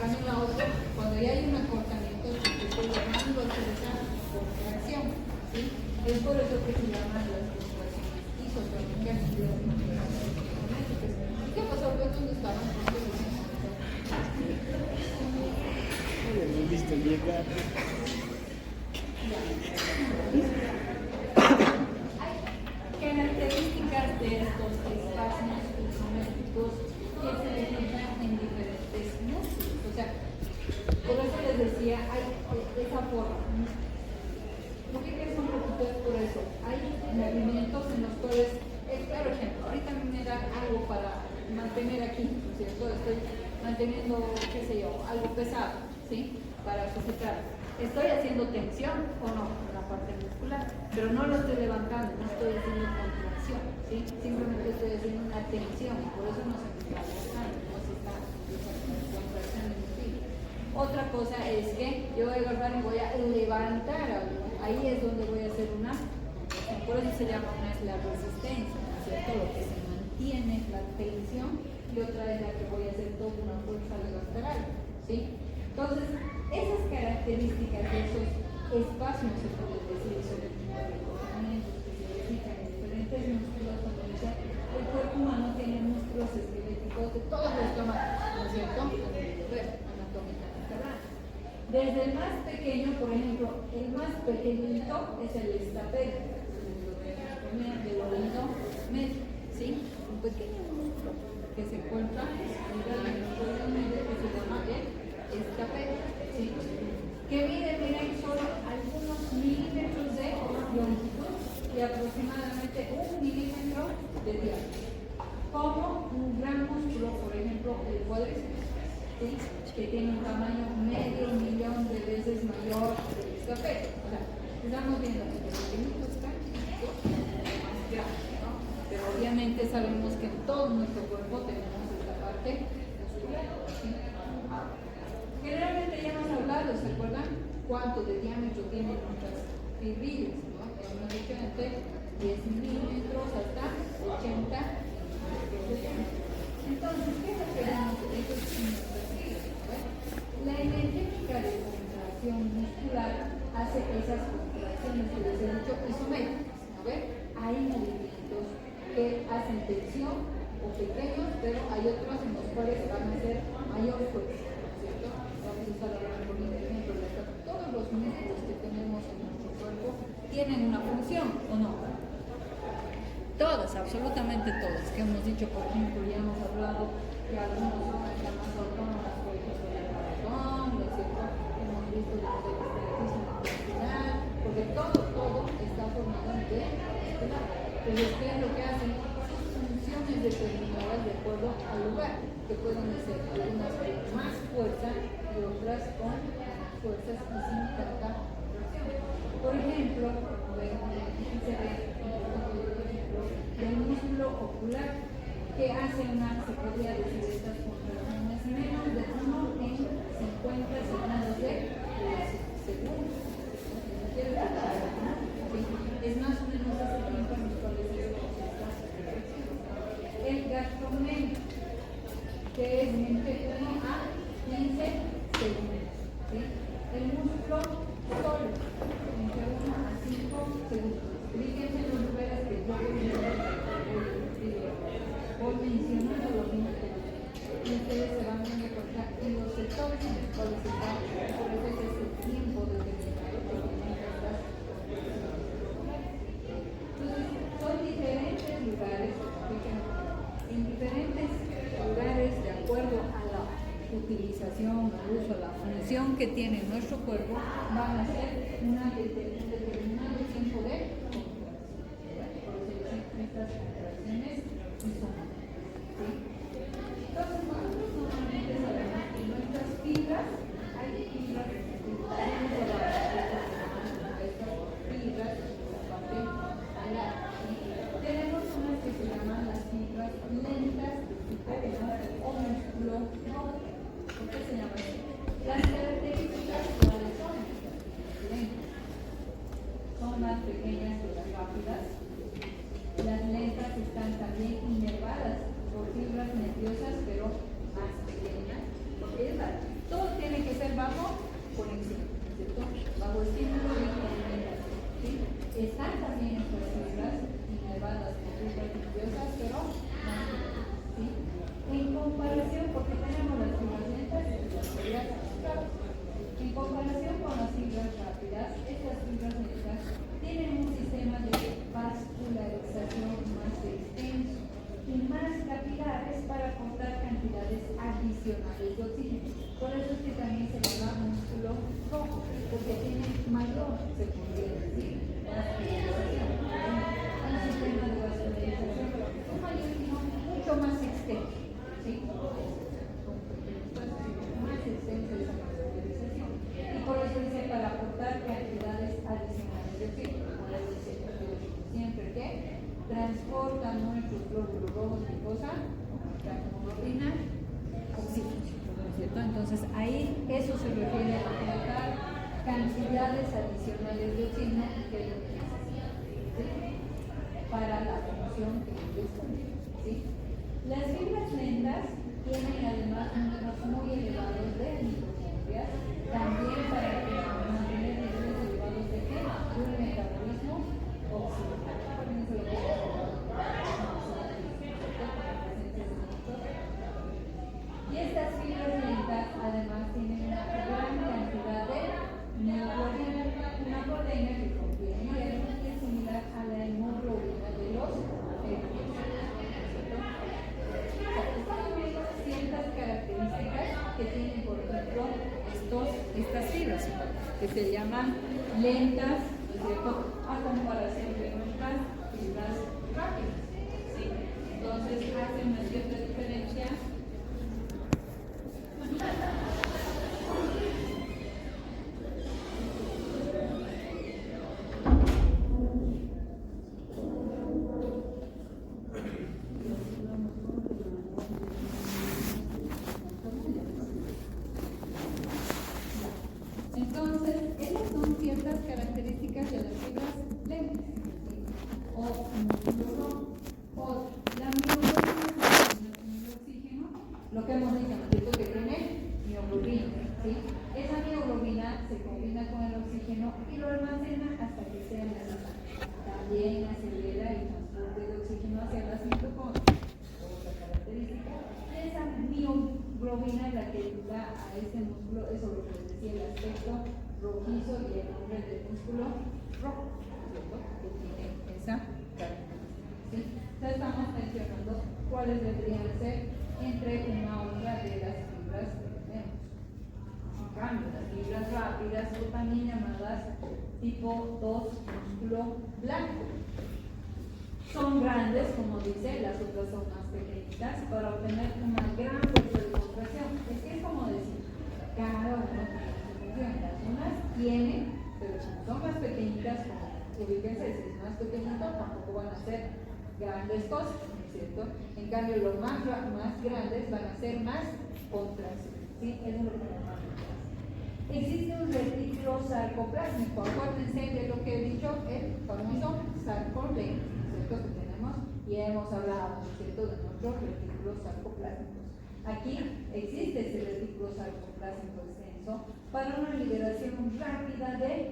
cambio la otra, cuando ya hay un acortamiento, se estoy llamando a hacer esa contracción, ¿sí? Es por eso que se llaman las contracciones isotrónicas y las contracciones cinéticas. ¿Qué pasó? ¿Dónde estaban? No lo he visto llegar. Hay características de estos espasmos isométricos que se definen en diferentes músculos. O sea, por eso les decía, hay esa forma. Lo que es un poquito es por eso. Hay movimientos en los cuales, claro ejemplo, ahorita me da algo para mantener aquí, ¿no es cierto? Estoy manteniendo, qué sé yo, algo pesado, ¿sí? Para sujetar. ¿Estoy haciendo tensión o no en la parte muscular? Pero no lo estoy levantando, no estoy haciendo contracción, ¿sí? Simplemente estoy haciendo una tensión y por eso no se me está levantando, no se está contracción del músculo. Otra cosa es que yo voy a agarrar y voy a levantar algo. Ahí es donde voy a hacer una contracción. Por eso se llama una es la resistencia, ¿no es cierto? Lo que se mantiene la tensión y otra es la que voy a hacer toda una fuerza lateral, ¿sí? Entonces, esas características de esos espacios, se puede decir, sobre el tipo de comportamientos que se dedican en diferentes músculos, como dice, el cuerpo humano tiene músculos esqueléticos de todos los tamaños, ¿no es cierto? Anatómicamente hablando. Desde el más pequeño, por ejemplo, el más pequeñito es el estapédico, del oído medio, ¿sí? Un pequeño músculo que se encuentra a nivel del medio que se llama el estapédico, ¿sí? Que mide, miren, solo algunos milímetros de longitud y aproximadamente 1 milímetro de diámetro. Como un gran músculo, por ejemplo, el cuádriceps, ¿sí? Que tiene un tamaño medio millón de veces mayor que el estapédico. O sea, estamos viendo que el pequeñito está más grande, ¿no? Pero obviamente sabemos que en todo nuestro cuerpo tenemos esta parte muscular, ¿sí? Generalmente ya hemos hablado, ¿se acuerdan? ¿Cuánto de diámetro tienen nuestras fibrillas? ¿No? Hemos dicho entre 10 milímetros hasta 80 milímetros de diámetro. Entonces, ¿qué es lo que vemos de estos nuestras fibras? La energética de contracción muscular hace esas contracciones que les he dicho isométricas. Hay movimientos que hacen tensión o pequeños, pero hay otros en los cuales van a ser mayor fuerza. Todos los músculos que tenemos en nuestro cuerpo tienen una función, ¿o no? Todas, absolutamente todas, que hemos dicho, por ejemplo, ya hemos hablado que algunos son más autónomos, por ejemplo, el corazón, ¿no es cierto? Hemos visto el ejercicio muscular, porque todo está formado de muscular. Entonces, ¿qué es lo que hacen? Sus funciones determinadas de acuerdo al lugar, que pueden ser algunas con más fuerza y otras con fuerzas y sin tanta presión. Por ejemplo, aquí se ve el músculo ocular que hace se podría decir estas contracciones menos de 1 en 50 segundos de segundo. Es más o menos ese tiempo en el cual se estas contracciones. El gastrocnemio, que es entre 1 a 15 segundos. ¿Sí? El músculo solo, entre 1 a 5 segundos. Fíjense en los lugares que yo voy mencionando los músculos. Y ustedes se van dando cuenta en los sectores en los cuales están, por eso es este tiempo determinado que tienen estas contracciones. Entonces, son diferentes lugares, en diferentes lugares de acuerdo a la utilización, al uso, a la función que tiene nuestro cuerpo, van a ser un determinado tiempo de contracción. Por eso existen estas contracciones isométricas. ¿Sí? Entonces, nosotros normalmente sabemos que en nuestras fibras hay fibras que tenemos estas fibras en la parte alar. Tenemos unas que se llaman las fibras lentas de tipo o músculo rojo. ¿Por qué se llama así? Las características cuáles son lentas. comparación, porque tenemos las fibras lentas y las fibras rápidas. En comparación con las fibras rápidas, estas fibras lentas tienen un sistema de vascularización más extenso y más capilares para aportar cantidades adicionales de oxígeno. Por eso es que también se llama músculo rojo, porque tiene mayor, se podría decir, vascularización. Un sistema de vascularización un mayor y mucho más extenso. ¿Sí? Más extenso esa vascularización. Y por eso dice para aportar cantidades adicionales de oxígeno. Por eso dice siempre que transportan nuestros glóbulos rojos y cosa, la hemoglobina, oxígeno. ¿Cierto? Entonces ahí eso se refiere a aportar cantidades adicionales de oxígeno que ellos necesitan, ¿sí? Para la función que ellos tienen, ¿sí? Las fibras lentas tienen además números muy elevados de mitocondrias, también para mantener niveles elevados de qué? Un metabolismo oxidativo. Y estas fibras lentas además tienen una gran cantidad de mioglobina, una proteína que contiene hierro y es similar a la hemoglobina de los fértiles. Estamos viendo ciertas características que tienen, por ejemplo, estas fibras, que se llaman lentas, ¿no es cierto?, a comparación de nuestras fibras rápidas. ¿Sí? Entonces hace una cierta diferencia. Entonces, esas son ciertas características de las fibras lentas. O la mioglobina el oxígeno, lo que hemos dicho, ¿no? Que tiene mioglobina, ¿sí? Esa mioglobina se combina con el oxígeno y lo almacena hasta que sea necesario. También acelera el transporte de oxígeno hacia las mitocondrias. Otra característica. Esa mioglobina es la que da a ese músculo, eso lo que les decía, el aspecto rojizo y el nombre del músculo rojo, ¿cierto? Que tiene esa característica. ¿Sí? Entonces estamos mencionando cuáles deberían ser entre una otra de las fibras que tenemos. En cambio, las fibras rápidas son también llamadas tipo 2 músculo blanco. Son grandes, como dice, las otras son más pequeñitas, para obtener una gran fuerza de contracción. Es que es como decir, cada uno tiene su función. Las unas tienen, pero si son más pequeñitas, como ubíquense, si es más pequeñito, tampoco van a ser grandes cosas, ¿no es cierto? En cambio, los más grandes van a ser más contracciones, ¿sí? Eso es lo que llamamos. Existe un retículo sarcoplásmico. Acuérdense de lo que he dicho, el famoso sarcolemma, ¿cierto? Que tenemos y hemos hablado, ¿no es cierto?, de nuestros retículos sarcoplásmicos. Aquí existe ese retículo sarcoplásmico extenso para una liberación rápida de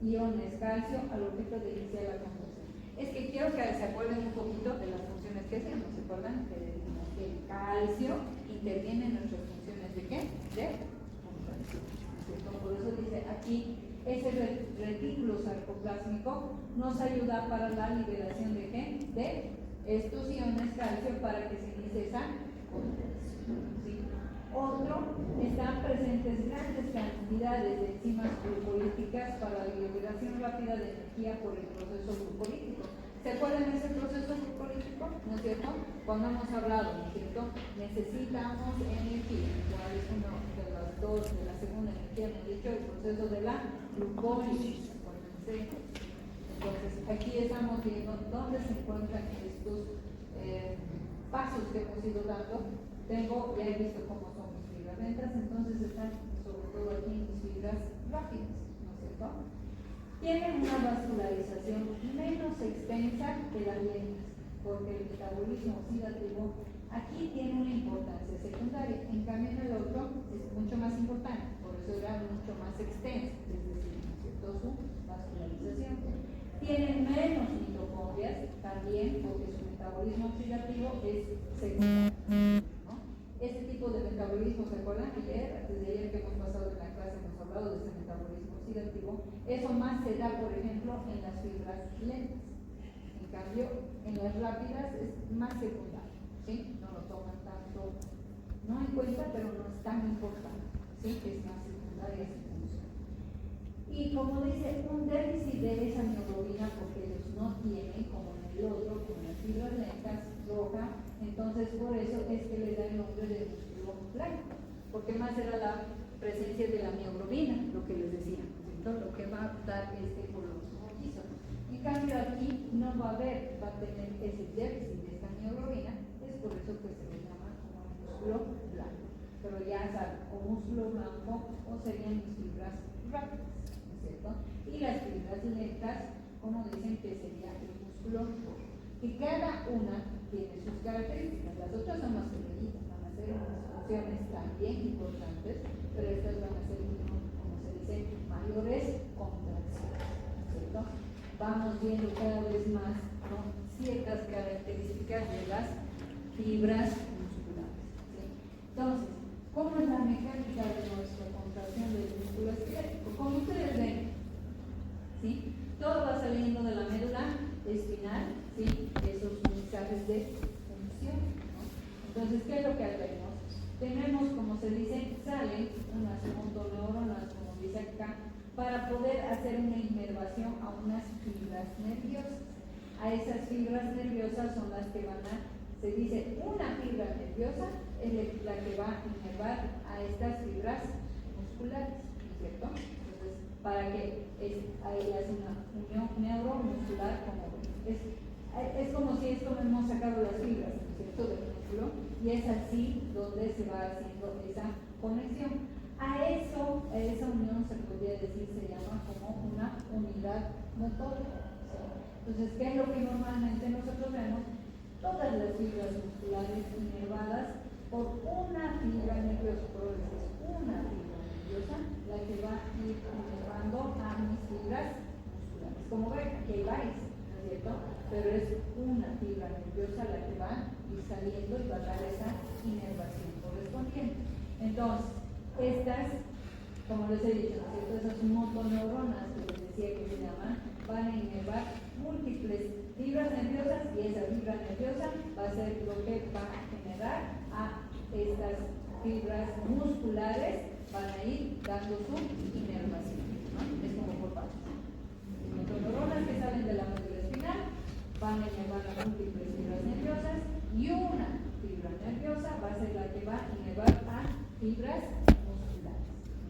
iones calcio al objeto de iniciar la contracción. Es que quiero que se acuerden un poquito de las funciones que hacemos. ¿Se acuerdan? Que el calcio interviene en nuestras funciones de qué? De contracción. Por eso dice aquí, ese retículo sarcoplásmico nos ayuda para la liberación de qué? De estos iones calcio para que se inicie esa contracción. ¿Sí? Otro, están presentes grandes cantidades de enzimas glucolíticas para la liberación rápida de energía por el proceso glucolítico. ¿Se acuerdan de ese proceso glucolítico? ¿No es cierto? Cuando hemos hablado, ¿no es cierto? Necesitamos energía. ¿Cuál es una de las dos, de la segunda energía? Hemos dicho el proceso de la glucólisis. Acuérdense. Entonces, aquí estamos viendo dónde se encuentran estos pasos que hemos ido dando. Ya he visto cómo son mis fibras lentas, entonces están sobre todo aquí mis fibras rápidas, ¿no es cierto? Tienen una vascularización menos extensa que las lentas, porque el metabolismo oxidativo aquí tiene una importancia secundaria, en cambio en el otro es mucho más importante, por eso era mucho más extensa, es decir, ¿no es cierto?, su vascularización. Tienen menos mitocondrias también, porque su metabolismo oxidativo es secundario, ¿no? antes de ayer que hemos pasado en la clase, hemos hablado de este metabolismo oxidativo, eso más se da, por ejemplo, en las fibras lentas. En cambio, en las rápidas es más secundario, ¿sí? No lo toman tanto, no en cuenta, pero no es tan importante, ¿sí? Es más secundaria su función. Y como dice, un déficit de esa mioglobina, porque ellos no tienen, como en el otro, con las fibras lentas, roja, entonces por eso es que le da el nombre de músculo blanco, porque más era la presencia de la mioglobina, lo que les decía, ¿cierto? Lo que va a dar este color rojizo. En cambio aquí no va a haber, va a tener ese déficit de esta mioglobina, es por eso que se le llama como músculo blanco. Pero ya saben, o músculo blanco o serían mis fibras rápidas, ¿no es cierto? Y las fibras lentas, como dicen que sería el músculo rojo. Y cada una tiene sus características, las otras son más pequeñitas, van a ser unas funciones también importantes, pero estas van a ser, como se dice, mayores contracciones, ¿cierto? Vamos viendo cada vez más, ¿no?, ciertas características de las fibras musculares, ¿sí? Entonces, ¿cómo es la mecánica de nuestra contracción del músculo esquelético? Como ustedes ven, ¿sí? Todo va saliendo de la médula espinal, ¿sí? Esos mensajes de función, ¿no? Entonces, ¿qué es lo que hacemos? Tenemos, como se dice, salen unas motoneuronas, como dice acá, para poder hacer una inervación a unas fibras nerviosas. A esas fibras nerviosas son las que van a, se dice, una fibra nerviosa es la que va a inervar a estas fibras musculares, ¿no es cierto? Entonces, para que ahí hace una unión neuromuscular, como es como si esto hemos sacado las fibras, ¿no es cierto?, del músculo, y es así donde se va haciendo esa conexión. A esa unión se podría decir, se llama como una unidad motora, ¿sí? Entonces, ¿qué es lo que normalmente nosotros vemos? Todas las fibras musculares inervadas por una fibra nerviosa, por eso es una fibra nerviosa la que va a ir inervando a mis fibras musculares. Como ven, aquí hay varias, ¿no es cierto? Pero es una fibra nerviosa la que va a ir saliendo y va a dar esa inervación correspondiente. Entonces, estas, como les he dicho, ¿no es cierto?, esas motoneuronas que les decía que se llaman, van a inervar múltiples fibras nerviosas y esa fibra nerviosa va a ser lo que va a generar a estas fibras musculares, van a ir dando su inervación, ¿no? Es como por partes. Motoneuronas que salen de la médula espinal van a inervar a múltiples fibras nerviosas y una fibra nerviosa va a ser la que va a inervar a fibras musculares,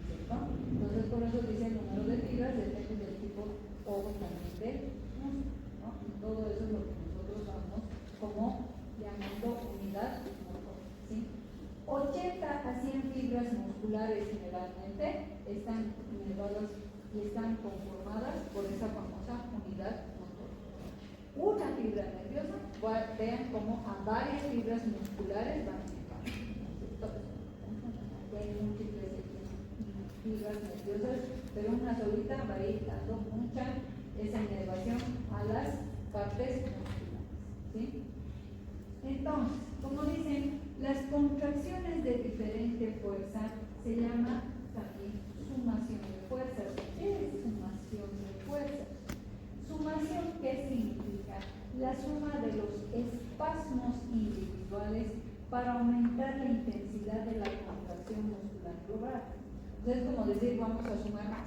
¿cierto? Entonces, por eso dice el número de fibras depende del tipo o también del músculo, ¿no? Y todo eso es lo que nosotros vamos como llamando unidad motor, ¿sí? 80 a 100 fibras musculares generalmente están inervadas y están conformadas por esa famosa unidad motor. Una fibra nerviosa, vean como a varias fibras musculares van a inervar, ¿cierto? Hay múltiples fibras nerviosas, pero una solita va a ir dando mucha esa inervación a las partes musculares, ¿sí? Entonces, como dicen, las contracciones de diferente fuerza se llama también sumación de fuerzas. ¿Qué es sumación de fuerzas? Sumación, ¿qué significa? La suma de los espasmos individuales para aumentar la intensidad de la contracción muscular global. Entonces, es como decir, vamos a sumar más,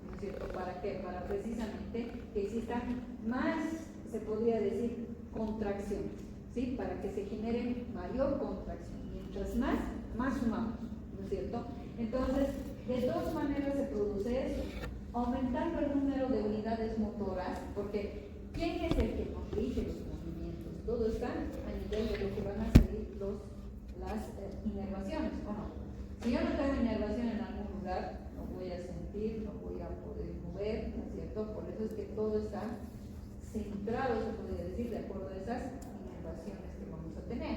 ¿no es cierto? ¿Para qué? Para precisamente que existan más, se podría decir, contracciones, ¿sí? Para que se genere mayor contracción. Mientras más sumamos, ¿no es cierto? Entonces, de dos maneras se produce eso. Aumentando el número de unidades motoras, porque ¿quién es el que nos rige los movimientos? Todo está a nivel de lo que van a salir las inervaciones, ¿o no? Si yo no tengo inervación en algún lugar, no voy a sentir, no voy a poder mover, ¿no es cierto? Por eso es que todo está centrado, se podría decir, de acuerdo a esas inervaciones que vamos a tener.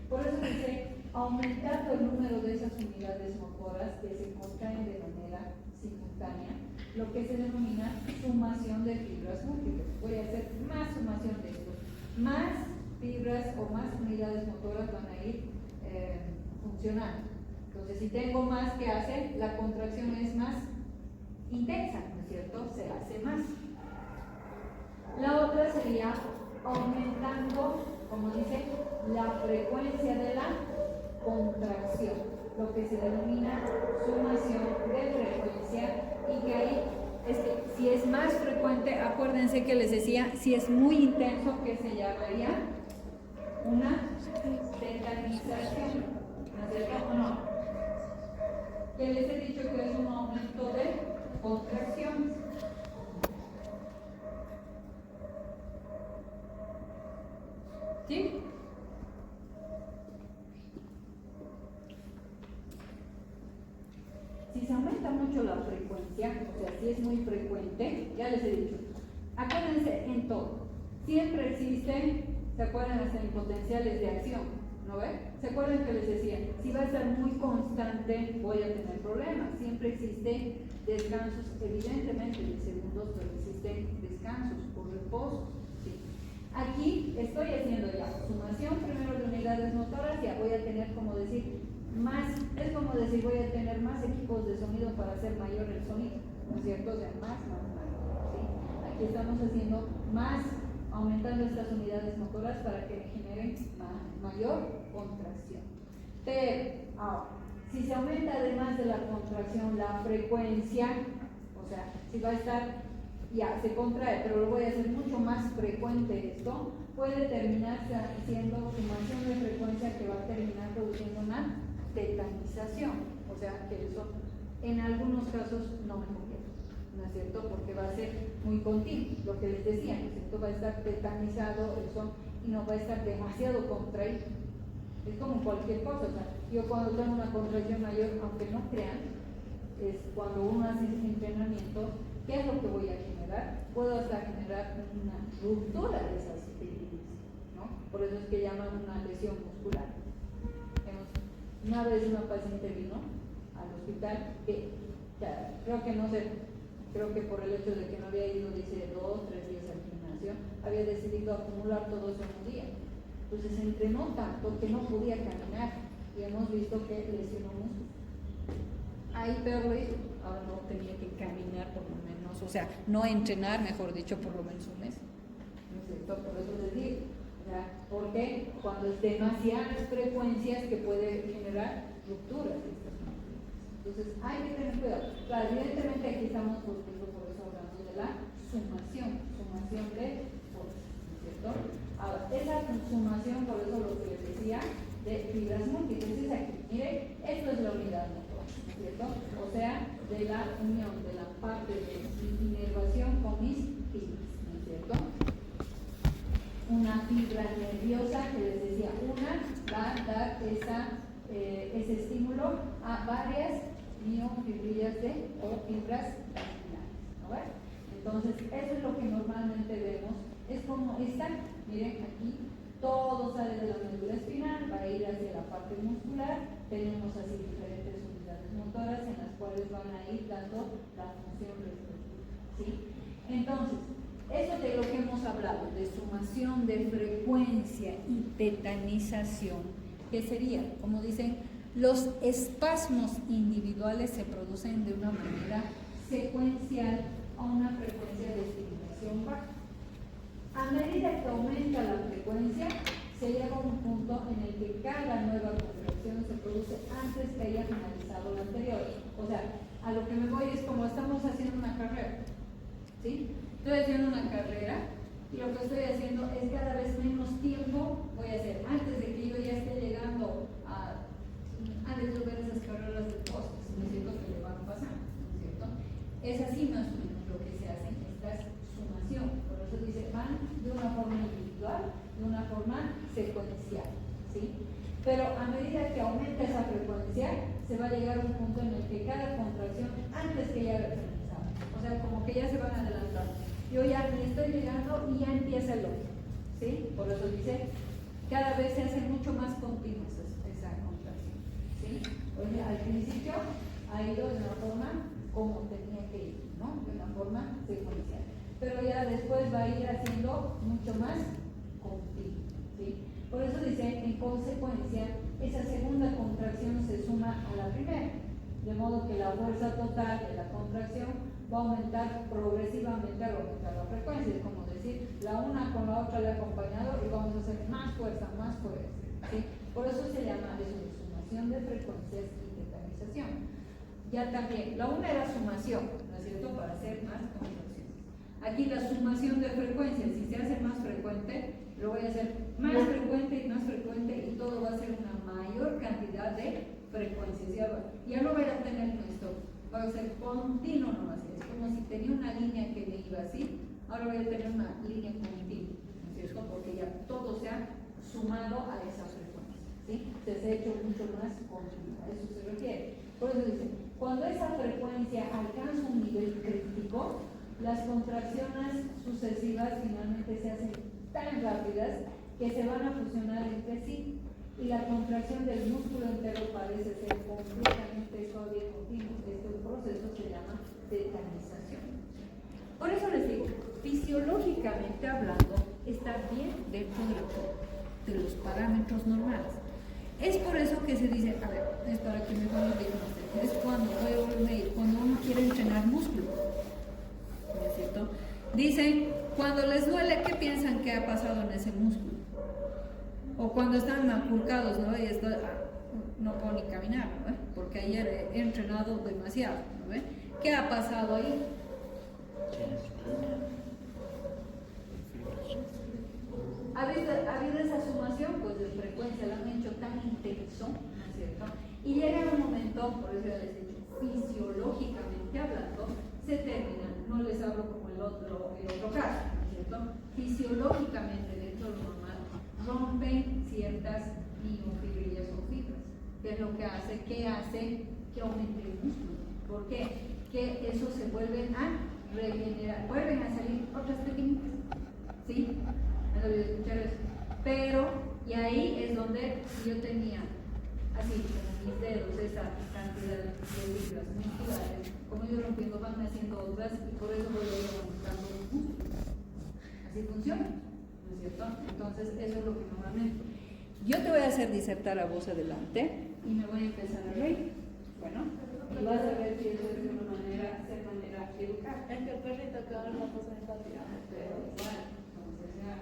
Por eso dice, aumentando el número de esas unidades motoras que se contraen de manera simultánea, lo que se denomina sumación de fibras múltiples. Voy a hacer más sumación de esto. Más fibras o más unidades motoras van a ir funcionando. Entonces, si tengo más que hacer, la contracción es más intensa, ¿no es cierto? Se hace más. La otra sería aumentando, como dice, la frecuencia de la contracción, lo que se denomina sumación de frecuencia, y que ahí es que si es más frecuente, acuérdense que les decía, si es muy intenso, que se llamaría una tetanización, ¿no es cierto o no? Que les he dicho que es un aumento de contracción. ¿Sí? Si se aumenta mucho la frecuencia, o sea, si es muy frecuente, ya les he dicho, acuérdense en todo, siempre existen, ¿se acuerdan hasta en potenciales de acción? ¿No ven? ¿Se acuerdan que les decía? Si va a estar muy constante, voy a tener problemas. Siempre existen descansos, evidentemente de segundos, pero existen descansos por reposo. ¿Sí? Aquí estoy haciendo ya sumación primero de unidades motoras, ya voy a tener, como decir, más, es como decir, voy a tener más equipos de sonido para hacer mayor el sonido, ¿no es cierto? O sea, más. ¿Sí? Aquí estamos haciendo más, aumentando estas unidades motoras para que generen mayor contracción. Pero, ahora, si se aumenta además de la contracción la frecuencia, o sea, si va a estar, ya se contrae, pero lo voy a hacer mucho más frecuente esto, puede terminar siendo sumación de frecuencia que va a terminar produciendo una tetanización, o sea, que eso en algunos casos no me conviene, ¿no es cierto? Porque va a ser muy continuo, lo que les decía, ¿no es cierto? Va a estar tetanizado eso y no va a estar demasiado contraído. Es como cualquier cosa, o sea, yo cuando tengo una contracción mayor, aunque no crean, es cuando uno hace entrenamiento, ¿qué es lo que voy a generar? Puedo hasta generar una ruptura de esas fibras, ¿no? Por eso es que llaman una lesión muscular. Una vez una paciente vino al hospital que ya, creo que por el hecho de que no había ido, dice, 2 o 3 días al gimnasio, había decidido acumular todo eso en un día. Entonces entrenó tanto que no podía caminar y hemos visto que lesionó músculos. Ahí peor lo hizo, ahora no tenía que caminar por lo menos, o sea, no entrenar, mejor dicho, por lo menos un mes. ¿No es cierto? Por eso les digo. Porque cuando es demasiadas frecuencias que puede generar rupturas de estas frecuencias. Entonces hay que tener cuidado. Claro, evidentemente aquí estamos volviendo por eso hablando de la sumación de fuerzas, ¿no es cierto? Ahora, esa sumación, por eso lo que les decía, de fibras múltiples es aquí. Mire, esto es la unidad motora, ¿no es cierto? O sea, de la unión de la parte de inervación con mis fibras, ¿no es cierto? Una fibra nerviosa, que les decía, una va a dar ese estímulo a varias miofibrillas o fibras vasculares, ¿no ves? Entonces, eso es lo que normalmente vemos, es como esta, miren aquí, todo sale de la médula espinal, va a ir hacia la parte muscular, tenemos así diferentes unidades motoras en las cuales van a ir dando la función respectiva, ¿sí? Entonces, eso de lo que hemos hablado, de sumación de frecuencia y tetanización, que sería, como dicen, los espasmos individuales se producen de una manera secuencial a una frecuencia de estimulación baja. A medida que aumenta la frecuencia, se llega a un punto en el que cada nueva contracción se produce antes que haya finalizado la anterior. O sea, a lo que me voy es como estamos haciendo una carrera, ¿sí? Estoy haciendo una carrera y lo que estoy haciendo es cada vez menos tiempo voy a hacer antes de que yo ya esté llegando a resolver esas carreras de postes, ¿no es cierto? Que le van pasando, ¿no es cierto? Es así más o menos lo que se hace en esta sumación. Por eso dice, van de una forma individual, de una forma secuencial, ¿sí? Pero a medida que aumenta esa frecuencia, se va a llegar a un punto en el que cada contracción, antes que ya haya finalizado, o sea, como que ya se van adelantando. Yo ya me estoy llegando y ya empieza el otro, ¿sí? Por eso dice, cada vez se hace mucho más continua esa contracción, ¿sí? O sea, al principio ha ido de una forma como tenía que ir, ¿no? De una forma secuencial. Pero ya después va a ir haciendo mucho más continuo, ¿sí? Por eso dice, en consecuencia, esa segunda contracción se suma a la que la fuerza total de la contracción va a aumentar progresivamente al aumentar la frecuencia. Es como decir, la una con la otra le ha acompañado y vamos a hacer más fuerza, ¿sí? Por eso se llama sumación de frecuencias y tetanización. Ya también, la una era sumación, ¿no es cierto?, para hacer más contracciones. Aquí la sumación de frecuencias, si se hace más frecuente, lo voy a hacer más frecuente y todo va a ser una mayor cantidad de frecuencias. Ya no voy a tener esto, va a ser continuo nomás. Es como si tenía una línea que me iba así, ahora voy a tener una línea continua, ¿no es cierto?, porque ya todo se ha sumado a esa frecuencia, ¿sí? Se ha hecho mucho más continua, a eso se refiere. Por eso dice, cuando esa frecuencia alcanza un nivel crítico, las contracciones sucesivas finalmente se hacen tan rápidas que se van a fusionar entre sí y la contracción del músculo entero parece ser completamente suave y continuo. Este proceso se llama tetanización. Por eso les digo, fisiológicamente hablando, está bien dentro de los parámetros normales. Es por eso que se dice, a ver, es para que mejor lo digan ustedes, es cuando uno quiere entrenar músculo, ¿no es cierto? Dicen, cuando les duele, ¿qué piensan que ha pasado en ese músculo? O cuando están acurcados, ¿no? Y no puedo ni caminar, ¿no? Porque ayer he entrenado demasiado, ¿no? ¿Qué ha pasado ahí? ¿Ha habido esa sumación? Pues de frecuencia lo han hecho tan intenso, ¿no es cierto? Y llega un momento, por eso les he dicho, fisiológicamente hablando, se termina. No les hablo como el otro caso, ¿no es cierto? Fisiológicamente, dentro de lo normal, rompen ciertas miofibrillas o fibras. ¿Qué es lo que hace? ¿Qué hace que aumente el músculo? ¿Por qué? Que eso se vuelven a regenerar, vuelven a salir otras pequeñitas, ¿sí? No voy a escuchar eso. Pero, y ahí es donde yo tenía, así, con mis dedos, esa cantidad de fibras musculares, como yo rompiendo, van haciendo otras, y por eso voy a ir aumentando los músculos. Así funciona, ¿no es cierto? Entonces, eso es lo que normalmente. Yo te voy a hacer disertar a voz adelante, y me voy a empezar a reír. Bueno, y vas a ver que eso es de una manera educada. Es que el perrito que ahora la cosa está tirando. Pero igual, entonces ya,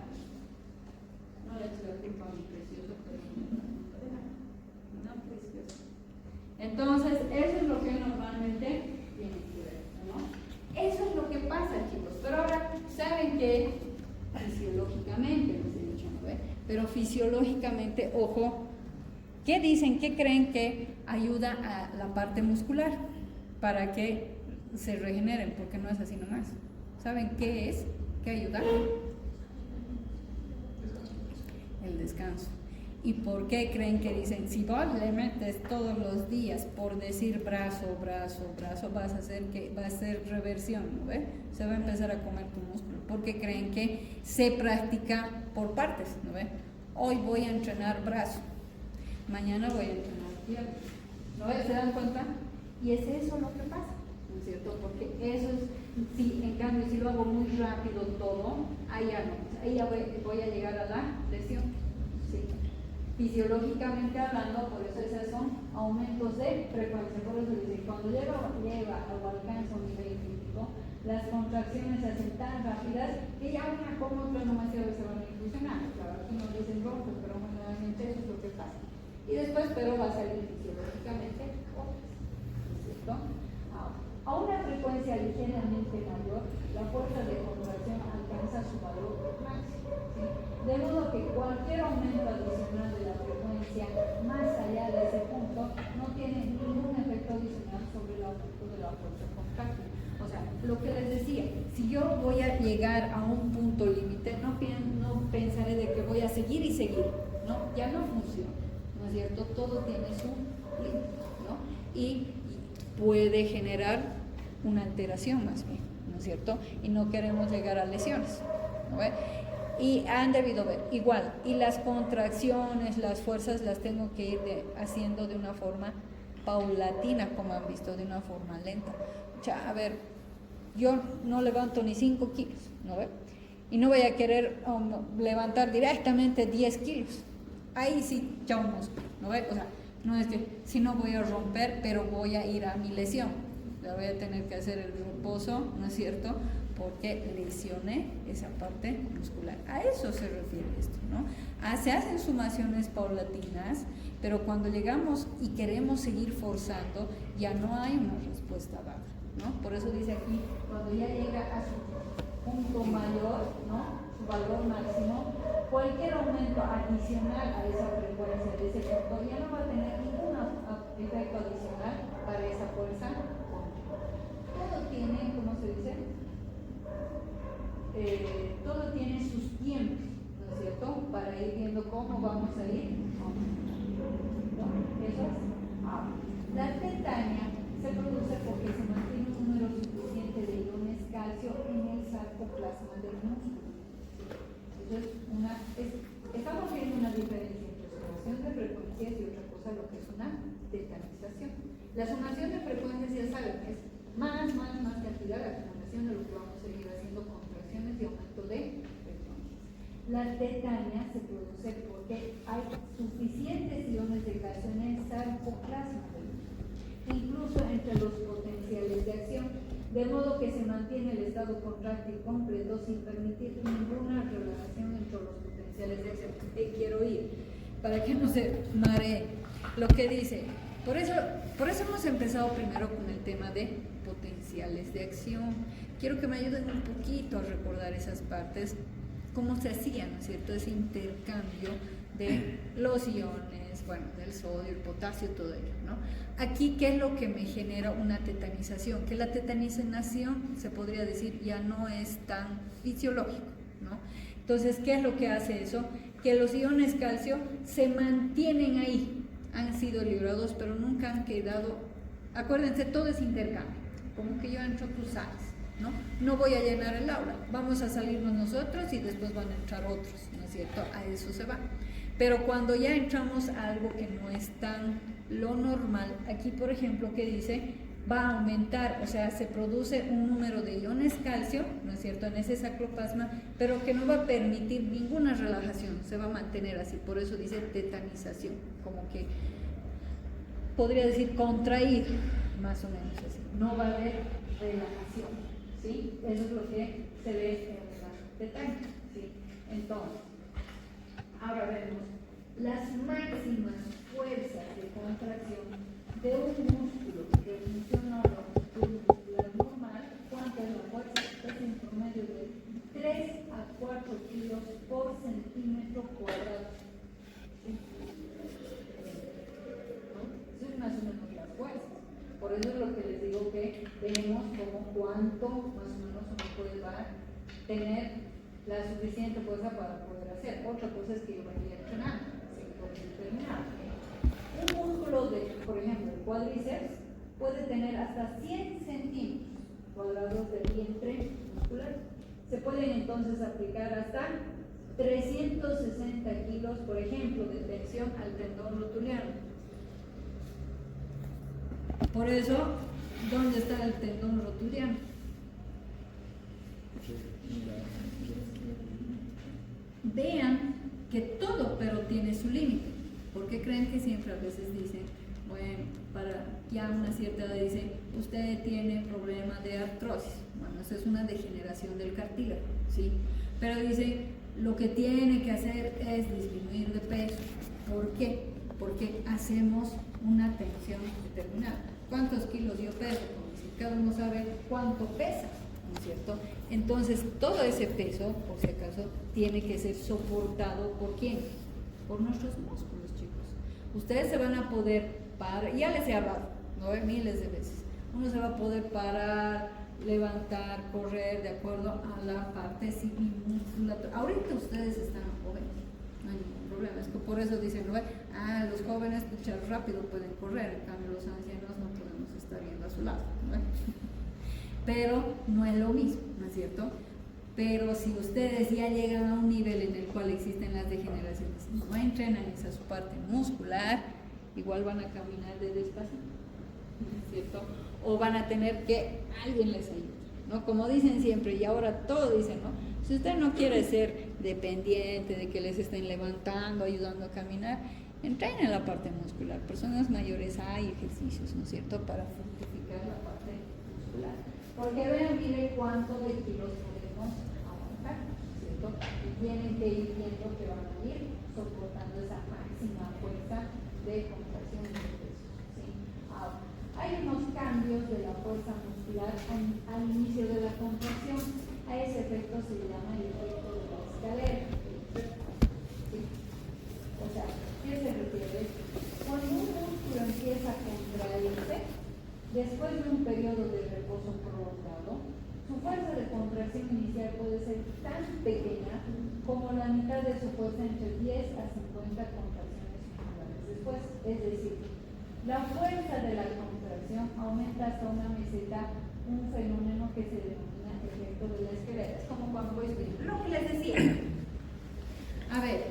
no le echo la culpa a mi precioso, pero no precioso. Entonces, eso es lo que normalmente tiene que ver, ¿no? Eso es lo que pasa, chicos. Pero ahora, ¿saben qué? Fisiológicamente, les he dicho, ¿no? Pero fisiológicamente, ojo, ¿qué dicen? ¿Qué creen que ayuda a la parte muscular para que se regeneren? Porque no es así nomás. ¿Saben qué es? ¿Qué ayuda? El descanso. ¿Y por qué creen que dicen, si vos le metes todos los días por decir brazo, vas a hacer que va a ser reversión, ¿no ve? Se va a empezar a comer tu músculo, porque creen que se practica por partes, ¿no ve? Hoy voy a entrenar brazo, mañana voy a entrenar pierna, ¿no ve? ¿Se dan cuenta? Y es eso lo que pasa, ¿no es cierto? Porque eso es, si en cambio si lo hago muy rápido todo, ahí ya no, ahí ya voy a llegar a la lesión, ¿sí? Fisiológicamente hablando, por eso esos son aumentos de frecuencia. Por eso dice, cuando llega o alcanza un nivel crítico, las contracciones se hacen tan rápidas que ya una como otra demasiado se van a inclusionar. Claro, aquí nos dicen rompes, pero generalmente eso es lo que pasa. Y después, pero va a salir fisiológicamente otras, ¿no es cierto? Ahora, a una frecuencia ligeramente mayor, la fuerza de contracción alcanza su valor máximo, ¿sí? De modo que cualquier aumento adicional de la frecuencia más allá de ese punto no tiene ningún efecto adicional sobre el aumento de la fuerza contráctil. O sea, lo que les decía, si yo voy a llegar a un punto límite, no pensaré de que voy a seguir y seguir, ¿no? Ya no funciona, ¿no es cierto? Todo tiene su límite, ¿no? Y puede generar una alteración más bien, ¿no es cierto? Y no queremos llegar a lesiones, ¿no ve? Y han debido ver, igual, y las contracciones, las fuerzas las tengo que ir haciendo de una forma paulatina, como han visto, de una forma lenta. O sea, a ver, yo no levanto ni 5 kilos, ¿no ve? Y no voy a querer levantar directamente 10 kilos. Ahí sí, chao músculo, ¿no ve? O sea, No es que si no voy a romper, pero voy a ir a mi lesión. Le voy a tener que hacer el reposo, ¿no es cierto? Porque lesioné esa parte muscular. A eso se refiere esto, ¿no? Se hacen sumaciones paulatinas, pero cuando llegamos y queremos seguir forzando, ya no hay una respuesta dada, ¿no? Por eso dice aquí, cuando ya llega a su punto mayor, ¿no? Su valor máximo, cualquier aumento adicional a esa frecuencia de ese punto ya no va a tener ningún efecto adicional para esa fuerza. Todo tiene, ¿cómo se dice? Todo tiene sus tiempos, ¿no es cierto? Para ir viendo cómo vamos a ir. Eso es. La tetania se produce porque se mantiene un número suficiente de iones calcio en el sarcoplasma del músculo. Entonces, estamos viendo una diferencia entre sumación de frecuencias y otra cosa, lo que es una tetanización. La sumación de frecuencias, ya saben, es más cantidad de acumulación de lo que vamos a seguir haciendo, contracciones y aumento de frecuencias. La tetania se produce porque hay suficientes iones de calcio en el sarcoplasma del músculo, incluso entre los potenciales de acción, de modo que se mantiene el estado contráctil completo sin permitir ninguna relajación entre los potenciales de acción. Quiero ir, para que no se maree lo que dice. Por eso hemos empezado primero con el tema de potenciales de acción. Quiero que me ayuden un poquito a recordar esas partes, cómo se hacía, ¿no es cierto?, ese intercambio de los iones, bueno, del sodio, el potasio, todo ello, ¿no? Aquí, ¿qué es lo que me genera una tetanización? Que la tetanización, se podría decir, ya no es tan fisiológico, ¿no? Entonces, ¿qué es lo que hace eso? Que los iones calcio se mantienen ahí, han sido liberados, pero nunca han quedado, acuérdense, todo es intercambio, como que yo entro, tú sales, ¿no? No voy a llenar el aula, vamos a salirnos nosotros y después van a entrar otros, ¿no es cierto? A eso se va. Pero cuando ya entramos a algo que no es tan lo normal, aquí por ejemplo que dice, va a aumentar, o sea, se produce un número de iones calcio, ¿no es cierto?, en ese sarcoplasma, pero que no va a permitir ninguna relajación, se va a mantener así, por eso dice tetanización, como que podría decir contraír, más o menos así, no va a haber relajación, ¿sí? Eso es lo que se ve en la tetania, ¿sí? Entonces, ahora vemos las máximas fuerzas de contracción de un músculo que funciona a la longitud muscular normal. ¿Cuánto es la fuerza? Es en promedio de 3 a 4 kilos por centímetro cuadrado. ¿Sí? ¿No? Eso es más o menos la fuerza. Por eso es lo que les digo que vemos como cuánto más o menos uno puede tener la suficiente fuerza para poder hacer. Otra cosa es que yo vaya entrenando, sin poder determinar. Un músculo de, por ejemplo, el cuádriceps puede tener hasta 100 centímetros cuadrados de vientre muscular. Se pueden entonces aplicar hasta 360 kilos, por ejemplo, de tensión al tendón rotuliano. Por eso, ¿dónde está el tendón rotuliano? Vean que todo, pero tiene su límite. ¿Por qué creen que siempre a veces dicen, bueno, para ya una cierta edad dicen, usted tiene problema de artrosis? Bueno, eso es una degeneración del cartílago, ¿sí? Pero dicen, lo que tiene que hacer es disminuir de peso. ¿Por qué? Porque hacemos una tensión determinada. ¿Cuántos kilos yo peso? Porque cada uno sabe cuánto pesa, ¿no es cierto? Entonces, todo ese peso, por si acaso, tiene que ser soportado ¿por quién? Por nuestros músculos, chicos. Ustedes se van a poder parar, ya les he hablado, ¿no? Miles de veces. Uno se va a poder parar, levantar, correr de acuerdo a la parte musculatura. Ahorita ustedes están jóvenes, no hay ningún problema. Es que por eso dicen, ¿no? Los jóvenes rápido pueden correr, en cambio los ancianos no podemos estar viendo a su lado, ¿no? Pero no es lo mismo, ¿no es cierto? Pero si ustedes ya llegan a un nivel en el cual existen las degeneraciones y no entrenan esa su parte muscular, igual van a caminar de despacito, ¿no es cierto? O van a tener que alguien les ayude, ¿no? Como dicen siempre, y ahora todo dicen, ¿no? Si usted no quiere ser dependiente de que les estén levantando, ayudando a caminar, entrenen la parte muscular. Personas mayores hay ejercicios, ¿no es cierto?, para fortificar la parte muscular. Porque vean, miren cuánto de kilos podemos aguantar, ¿no es cierto? Y tienen que ir viendo que van a ir soportando esa máxima fuerza de contracción de peso, ¿sí? Ahora, hay unos cambios de la fuerza muscular al inicio de la contracción. A ese efecto se le llama el efecto de la escalera. ¿Sí? O sea, ¿qué se refiere? Cuando un músculo empieza a contraerse, después de un periodo de reposo prolongado, su fuerza de contracción inicial puede ser tan pequeña como la mitad de su fuerza entre 10 a 50 contracciones musculares después. Es decir, la fuerza de la contracción aumenta hasta una meseta, un fenómeno que se denomina efecto de la escalera. Es como cuando voy a escribir. Lo que les decía. A ver,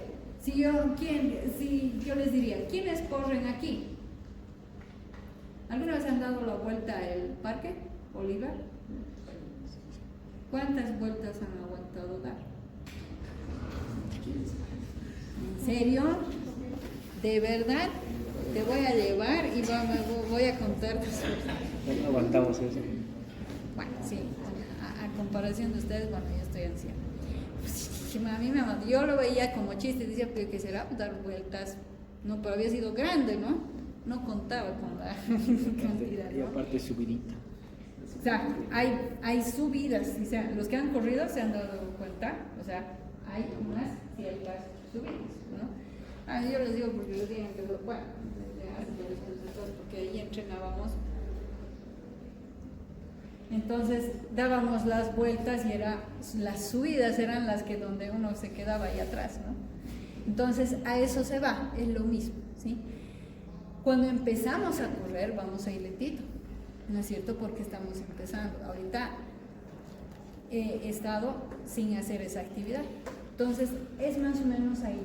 si yo les diría, ¿quiénes corren aquí? ¿Alguna vez han dado la vuelta al parque, Bolívar? ¿Cuántas vueltas han aguantado dar? ¿En serio? ¿De verdad? Te voy a llevar y voy a contarte. No aguantamos eso. Bueno, sí, a comparación de ustedes, bueno, yo estoy anciana. Pues, a mí yo lo veía como chiste, decía, pero ¿qué será? Dar vueltas. No, pero había sido grande, ¿no? No contaba con la cantidad, Y ¿no? aparte subidita. O sea, hay subidas, o sea, los que han corrido se han dado cuenta, o sea, hay unas ciertas subidas, ¿no? Yo les digo porque les digan que, bueno, porque ahí entrenábamos. Entonces dábamos las vueltas y las subidas eran las que donde uno se quedaba ahí atrás, ¿no? Entonces a eso se va, es lo mismo, ¿sí? Cuando empezamos a correr vamos a ir lentito, ¿no es cierto? Porque estamos empezando. Ahorita he estado sin hacer esa actividad, entonces es más o menos ahí,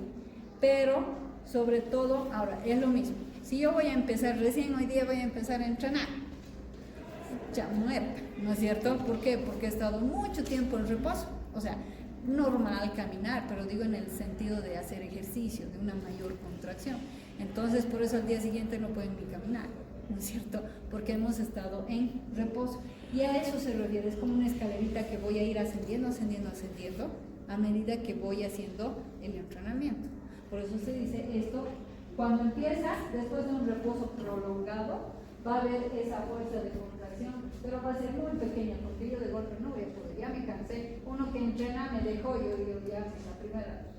pero sobre todo ahora es lo mismo. Si yo voy a empezar recién hoy día, voy a empezar a entrenar ya muerta, ¿no es cierto? ¿Por qué? Porque he estado mucho tiempo en reposo, o sea, normal caminar, pero digo en el sentido de hacer ejercicio, de una mayor contracción. Entonces, por eso al día siguiente no pueden ni caminar, ¿no es cierto? Porque hemos estado en reposo. Y a eso se refiere, es como una escalerita que voy a ir ascendiendo, ascendiendo, ascendiendo, a medida que voy haciendo el entrenamiento. Por eso se dice esto, cuando empiezas, después de un reposo prolongado, va a haber esa fuerza de contracción, pero va a ser muy pequeña, porque yo de golpe no voy a poder, ya me cansé. Uno que entrena me dejó, yo ya en la primera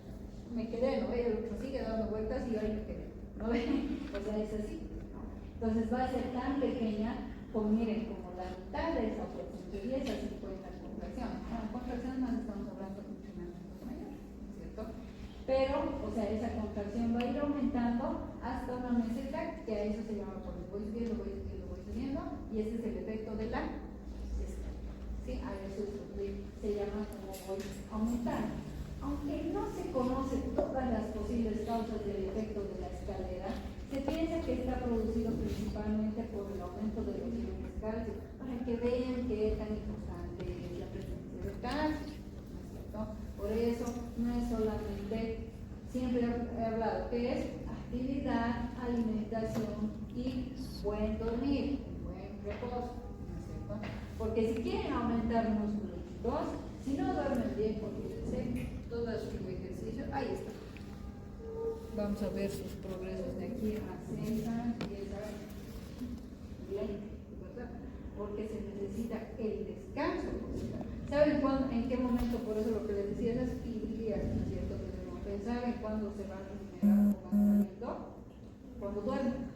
me quedé, ¿no? El otro sigue dando vueltas y yo ahí me quedé, ¿no? O sea, es así, ¿no? Entonces va a ser tan pequeña, como miren, como la mitad de esa fuerza, entre 10 a 50 contracciones. Bueno, contracciones más estamos hablando de entrenamientos mayores, ¿no es cierto? Pero, o sea, esa contracción va a ir aumentando hasta una meseta, que a eso se llama, pues voy subiendo, voy subiendo, y ese es el efecto de la escalera. ¿Sí? A eso se llama como voy aumentando. Aunque no se conocen todas las posibles causas del efecto de la escalera, se piensa que está producido principalmente por el aumento de los iones calcio, para que vean qué tan importante es la presencia de calcio, ¿no es cierto? Por eso no es solamente, siempre he hablado que es actividad, alimentación y buen dormir, buen reposo, ¿no es cierto? Porque si quieren aumentar músculos, si no duermen bien, olvídense, todo su ejercicio, ahí está. Vamos a ver sus progresos de aquí a 6 años, 10 años, 20, ¿verdad? Porque se necesita el descanso. ¿Saben cuándo, en qué momento? Por eso lo que les decía, esas ideas, ¿no es cierto? Que debemos pensar en cuándo se van a regenerar o van saliendo, cuando duermen.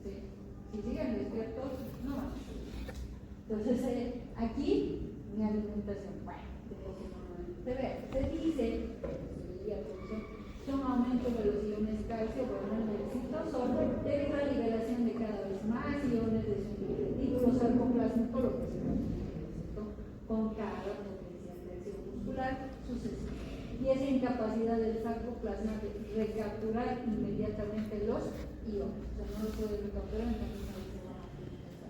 ¿Sí? Si siguen despiertos, no van. Entonces, aquí, mi alimentación, bueno, se dice, son aumento de los iones calcio, bueno, el citosol, debido a la liberación de cada vez más iones de su retículo sarcoplásmico, lo que se llama, con cada potencia de acción muscular sucesiva. Y esa incapacidad del sarcoplasma de recapturar inmediatamente los iones. O sea, no los puede recapturar, entonces se van a utilizar.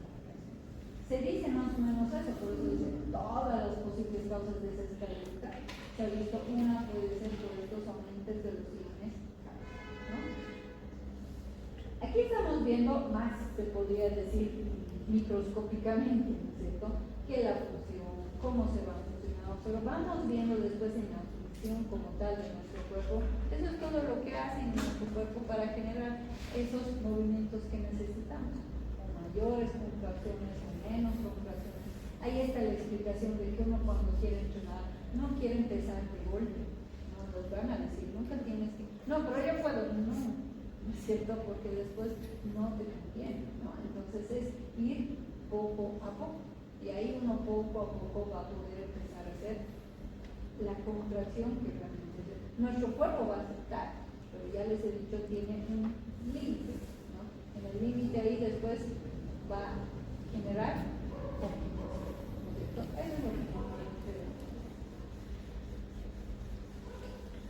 Se dice más o menos eso, por eso dice todas las posibles causas de esa escalera. Se ha visto una puede ser por estos aumentos de los iones, ¿no? podría decir microscópicamente, ¿no es cierto? Que la función, cómo se va funcionando, pero vamos viendo después en la función como tal de nuestro cuerpo. Eso es todo lo que hace en nuestro cuerpo para generar esos movimientos que necesitamos, o mayores contracciones o menos contracciones. Ahí está la explicación de que uno cuando quiere entrenar no quiere empezar de golpe, no nos van a decir, nunca tienes que, no, pero yo puedo, no, ¿no es cierto? Porque después no te conviene, ¿no? Entonces es ir poco a poco, y ahí uno poco a poco va a poder empezar a hacer la contracción que realmente nuestro cuerpo va a aceptar, pero ya les he dicho, tiene un límite, ¿no? En el límite ahí después va a generar complicaciones, ¿no es cierto? Eso es lo que tenemos.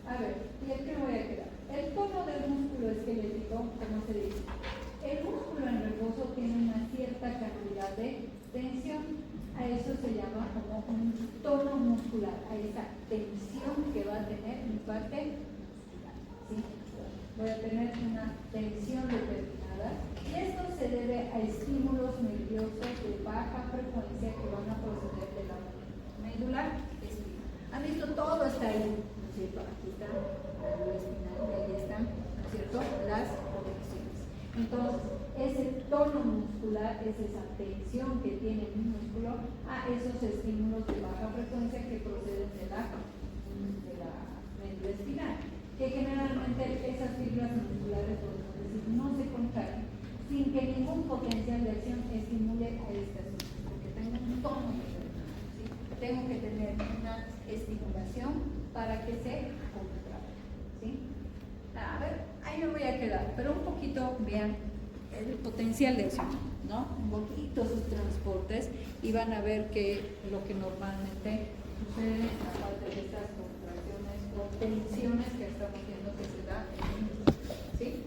A ver, ¿y el que me voy a quedar? El tono del músculo esquelético, ¿cómo se dice? El músculo en reposo tiene una cierta cantidad de tensión. A eso se llama como un tono muscular, a esa tensión que va a tener mi parte muscular, ¿sí? Voy a tener una tensión determinada y esto se debe a estímulos nerviosos de baja frecuencia que van a proceder de la médula espinal. ¿Han visto? Todo está ahí, ¿no es cierto? Aquí está la médula espinal y ahí están, ¿no es cierto?, las conexiones. Entonces, ese tono muscular es esa tensión que tiene mi músculo a esos estímulos de baja frecuencia que proceden de la médula espinal, que generalmente esas fibras musculares, podemos decir, no se contraen sin que ningún potencial de acción estimule a estas fibras, porque tengo un tono determinado, ¿sí? Tengo que tener una estimulación para que se contraiga, ¿sí? A ver, ahí me voy a quedar, pero un poquito, vean el potencial de acción, ¿no? Un poquito sus transportes y van a ver que lo que normalmente sucede aparte de estas contracciones o tensiones que estamos viendo que se da en el músculo, ¿sí?